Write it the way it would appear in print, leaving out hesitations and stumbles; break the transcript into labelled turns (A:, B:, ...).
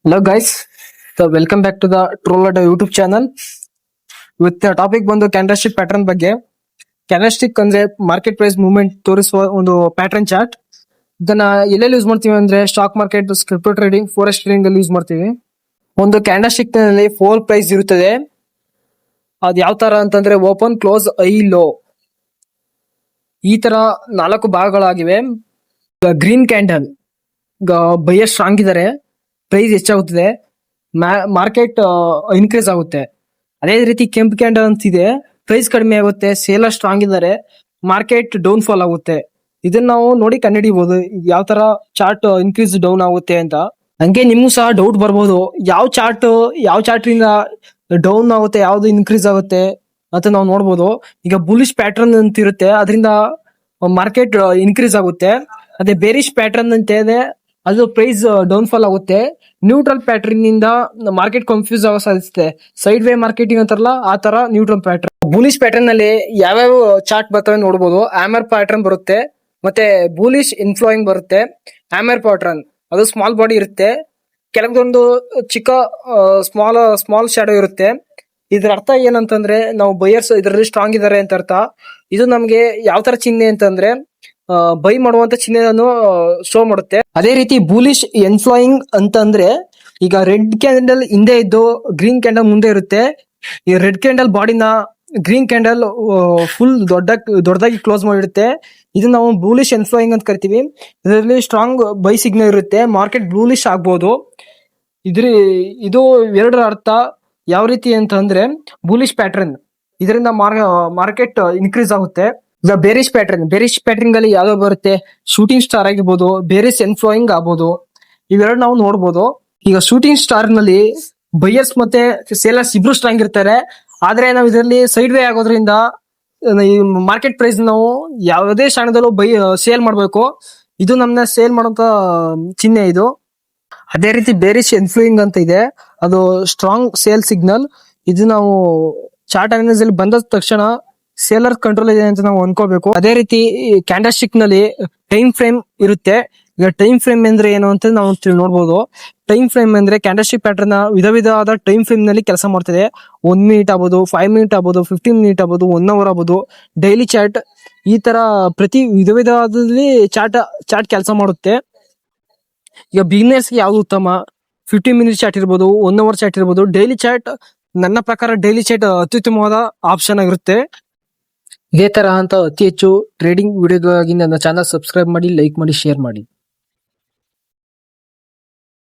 A: Hello guys, so welcome back to the Trollada YouTube channel. With the topic ಬಂದು candlestick pattern ಬಗ್ಗೆ. Candlestick ಅಂದ್ರೆ market price movement ತೋರಿಸುವ ಒಂದು pattern chart. ಇದನ್ನ ಎಲ್ಲೆಲ್ಲಿ ಯೂಸ್ ಮಾಡ್ತೀವಿ ಅಂದ್ರೆ stock market, crypto trading, forex trading ಅಲ್ಲಿ ಯೂಸ್ ಮಾಡ್ತೀವಿ. ಒಂದು ಕ್ಯಾಂಡಲ್ಸ್ಟಿಕ್ ನಲ್ಲಿ 4 ಪ್ರೈಸ್ ಇರುತ್ತದೆ. ಅದು ಯಾವ ತರ ಅಂತಂದ್ರೆ ಓಪನ್, ಕ್ಲೋಸ್, ಐ, ಲೋ, ಈ ತರ 4 ಭಾಗಗಳಾಗಿವೆ. ಗ್ರೀನ್ ಕ್ಯಾಂಡಲ್ ಬೈಯರ್ ಸ್ಟ್ರಾಂಗ್ ಇದ್ದಾರೆ, ಪ್ರೈಸ್ ಹೆಚ್ಚಾಗುತ್ತದೆ, ಮಾರ್ಕೆಟ್ ಇನ್ಕ್ರೀಸ್ ಆಗುತ್ತೆ. ಅದೇ ರೀತಿ ಕೆಂಪು ಕ್ಯಾಂಡಲ್ ಅಂತಿದೆ, ಪ್ರೈಸ್ ಕಡಿಮೆ ಆಗುತ್ತೆ, ಸೇಲರ್ ಸ್ಟ್ರಾಂಗ್ ಇದ್ದಾರೆ, ಮಾರ್ಕೆಟ್ ಡೌನ್ ಫಾಲ್ ಆಗುತ್ತೆ. ಇದನ್ನ ನಾವು ನೋಡಿ ಕಂಡುಹಿಡಿಬಹುದು ಯಾವ ತರ ಚಾರ್ಟ್ ಇನ್ಕ್ರೀಸ್ ಡೌನ್ ಆಗುತ್ತೆ ಅಂತ. ಹಂಗೆ ನಿಮ್ಗೂ ಸಹ ಡೌಟ್ ಬರ್ಬೋದು, ಯಾವ ಚಾರ್ಟ್ ಇಂದ ಡೌನ್ ಆಗುತ್ತೆ, ಯಾವ್ದು ಇನ್ಕ್ರೀಸ್ ಆಗುತ್ತೆ ಅಂತ ನಾವು ನೋಡ್ಬೋದು. ಈಗ ಬುಲಿಶ್ ಪ್ಯಾಟರ್ನ್ ಅಂತ ಇರುತ್ತೆ, ಅದರಿಂದ ಮಾರ್ಕೆಟ್ ಇನ್ಕ್ರೀಸ್ ಆಗುತ್ತೆ. ಅದೇ ಬೇರಿಶ್ ಪ್ಯಾಟರ್ನ್ ಅಂತ ಇದೆ, ಅದು ಪ್ರೈಸ್ ಡೌನ್ ಫಾಲ್ ಆಗುತ್ತೆ. ನ್ಯೂಟ್ರಲ್ ಪ್ಯಾಟರ್ನ್ ಇಂದ ಮಾರ್ಕೆಟ್ ಕನ್ಫ್ಯೂಸ್ ಆಗೋ ಸಾಧಿಸುತ್ತೆ. ಸೈಡ್ ವೇ ಮಾರ್ಕೆಟಿಂಗ್ ಅಂತಾರಲ್ಲ, ಆ ತರ ನ್ಯೂಟ್ರಲ್ ಪ್ಯಾಟರ್ನ್. ಬುಲಿಶ್ ಪ್ಯಾಟರ್ನ್ ನಲ್ಲಿ ಯಾವ್ಯಾವ ಚಾರ್ಟ್ ಬರ್ತವೆ ನೋಡಬಹುದು. ಆಮರ್ ಪ್ಯಾಟರ್ನ್ ಬರುತ್ತೆ, ಮತ್ತೆ ಬುಲಿಶ್ ಇನ್ಫ್ಲೋಯಿಂಗ್ ಬರುತ್ತೆ. ಆಮರ್ ಪ್ಯಾಟರ್ನ್ ಅದು ಸ್ಮಾಲ್ ಬಾಡಿ ಇರುತ್ತೆ, ಕೆಲವೊಂದು ಚಿಕ್ಕ ಸ್ಮಾಲ್ ಶಾಡೋ ಇರುತ್ತೆ. ಇದ್ರ ಅರ್ಥ ಏನಂತಂದ್ರೆ ನಾವು ಬೈಯರ್ಸ್ ಇದರಲ್ಲಿ ಸ್ಟ್ರಾಂಗ್ ಇದಾರೆ ಅಂತ ಅರ್ಥ. ಇದು ನಮ್ಗೆ ಯಾವ ತರ ಚಿಹ್ನೆ ಅಂತಂದ್ರೆ ಬೈ ಮಾಡುವಂತ ಚಿಹ್ನೆಯನ್ನು ಶೋ ಮಾಡುತ್ತೆ. ಅದೇ ರೀತಿ ಬುಲಿಶ್ ಎನ್ಫ್ಲೋಯಿಂಗ್ ಅಂತಂದ್ರೆ ಈಗ ರೆಡ್ ಕ್ಯಾಂಡಲ್ ಹಿಂದೆ ಇದ್ದು ಗ್ರೀನ್ ಕ್ಯಾಂಡಲ್ ಮುಂದೆ ಇರುತ್ತೆ. ಈ ರೆಡ್ ಕ್ಯಾಂಡಲ್ ಬಾಡಿನ ಗ್ರೀನ್ ಕ್ಯಾಂಡಲ್ ಫುಲ್ ದೊಡ್ಡದಾಗಿ ಕ್ಲೋಸ್ ಮಾಡಿರುತ್ತೆ. ಇದು ನಾವು ಬುಲಿಶ್ ಎನ್ಫ್ಲೋಯಿಂಗ್ ಅಂತ ಕರಿತೀವಿ. ಇದರಲ್ಲಿ ಸ್ಟ್ರಾಂಗ್ ಬೈ ಸಿಗ್ನಲ್ ಇರುತ್ತೆ, ಮಾರ್ಕೆಟ್ ಬುಲಿಶ್ ಆಗ್ಬಹುದು. ಇದು ಎರಡರ ಅರ್ಥ ಯಾವ ರೀತಿ ಅಂತಂದ್ರೆ ಬುಲಿಶ್ ಪ್ಯಾಟರ್ನ್, ಇದರಿಂದ ಮಾರ್ಕೆಟ್ ಇನ್ಕ್ರೀಸ್ ಆಗುತ್ತೆ. ಈಗ ಬೇರಿಶ್ ಪ್ಯಾಟರ್ನ್ ಅಲ್ಲಿ ಯಾವ್ದೋ ಬರುತ್ತೆ, ಶೂಟಿಂಗ್ ಸ್ಟಾರ್ ಆಗಿರ್ಬೋದು, ಬೇರಿಶ್ ಎನ್ಫ್ಲೋಯಿಂಗ್ ಆಗ್ಬೋದು, ಇವೆರಡು ನಾವು ನೋಡ್ಬೋದು. ಈಗ ಶೂಟಿಂಗ್ ಸ್ಟಾರ್ ನಲ್ಲಿ ಬೈಯರ್ಸ್ ಮತ್ತೆ ಸೇಲರ್ಸ್ ಇಬ್ರು ಸ್ಟ್ರಾಂಗ್ ಇರ್ತಾರೆ. ಆದ್ರೆ ನಾವು ಇದರಲ್ಲಿ ಸೈಡ್ ವೇ ಆಗೋದ್ರಿಂದ ಈ ಮಾರ್ಕೆಟ್ ಪ್ರೈಸ್ ನಾವು ಯಾವುದೇ ಕ್ಷಣದಲ್ಲೂ ಸೇಲ್ ಮಾಡ್ಬೇಕು. ಇದು ನಮ್ಮನ್ನ ಸೇಲ್ ಮಾಡೋಂತ ಚಿಹ್ನೆ ಇದು. ಅದೇ ರೀತಿ ಬೇರಿಶ್ ಎನ್ಫ್ಲೋಯಿಂಗ್ ಅಂತ ಇದೆ, ಅದು ಸ್ಟ್ರಾಂಗ್ ಸೇಲ್ ಸಿಗ್ನಲ್. ಇದು ನಾವು ಚಾರ್ಟ್ ಅನಾಲಿಸಿಸ್ ಅಲ್ಲಿ ಬಂದ ತಕ್ಷಣ ಸೇಲರ್ ಕಂಟ್ರೋಲ್ ಇದೆ ಅಂತ ನಾವು ಅನ್ಕೋಬೇಕು. ಅದೇ ರೀತಿ ಕ್ಯಾಂಡಲ್ಸ್ಟಿಕ್ ನಲ್ಲಿ ಟೈಮ್ ಫ್ರೇಮ್ ಇರುತ್ತೆ. ಈಗ ಟೈಮ್ ಫ್ರೇಮ್ ಅಂದ್ರೆ ಏನು ಅಂತ ನಾವು ನೋಡ್ಬೋದು. ಟೈಮ್ ಫ್ರೇಮ್ ಅಂದ್ರೆ ಕ್ಯಾಂಡಲ್ಸ್ಟಿಕ್ ಪ್ಯಾಟರ್ನ್ ವಿಧವಾದ ಟೈಮ್ ಫ್ರೇಮ್ ನಲ್ಲಿ ಕೆಲಸ ಮಾಡ್ತದೆ. 1 ಮಿನಿಟ್ ಆಗ್ಬೋದು, 5 ಮಿನಿಟ್ ಆಗ್ಬೋದು, 15 ಮಿನಿಟ್ ಆಗ್ಬೋದು, 1 ಅವರ್ ಆಗ್ಬೋದು, ಡೈಲಿ ಚಾರ್ಟ್, ಈ ತರ ಪ್ರತಿ ವಿಧವಾದಲ್ಲಿ ಚಾರ್ಟ್ ಕೆಲಸ ಮಾಡುತ್ತೆ. ಈಗ ಬಿಗಿನರ್ಸ್ ಗೆ ಯಾವ್ದು ಉತ್ತಮ, 15 ಮಿನಿಟ್ ಚಾರ್ಟ್ ಇರ್ಬೋದು, 1 ಅವರ್ ಚಾರ್ಟ್ ಇರ್ಬೋದು. ಡೈಲಿ ಚಾರ್ಟ್ ನನ್ನ ಪ್ರಕಾರ ಡೈಲಿ ಚಾರ್ಟ್ ಅತ್ಯುತ್ತಮವಾದ ಆಪ್ಷನ್ ಆಗಿರುತ್ತೆ. ಇದೇ ತರ ಅಂತ ಅತಿ ಹೆಚ್ಚು ಟ್ರೇಡಿಂಗ್ ವಿಡಿಯೋಗಾಗಿ ನನ್ನ ಚಾನಲ್ ಸಬ್ಸ್ಕ್ರೈಬ್ ಮಾಡಿ, ಲೈಕ್ ಮಾಡಿ, ಶೇರ್ ಮಾಡಿ.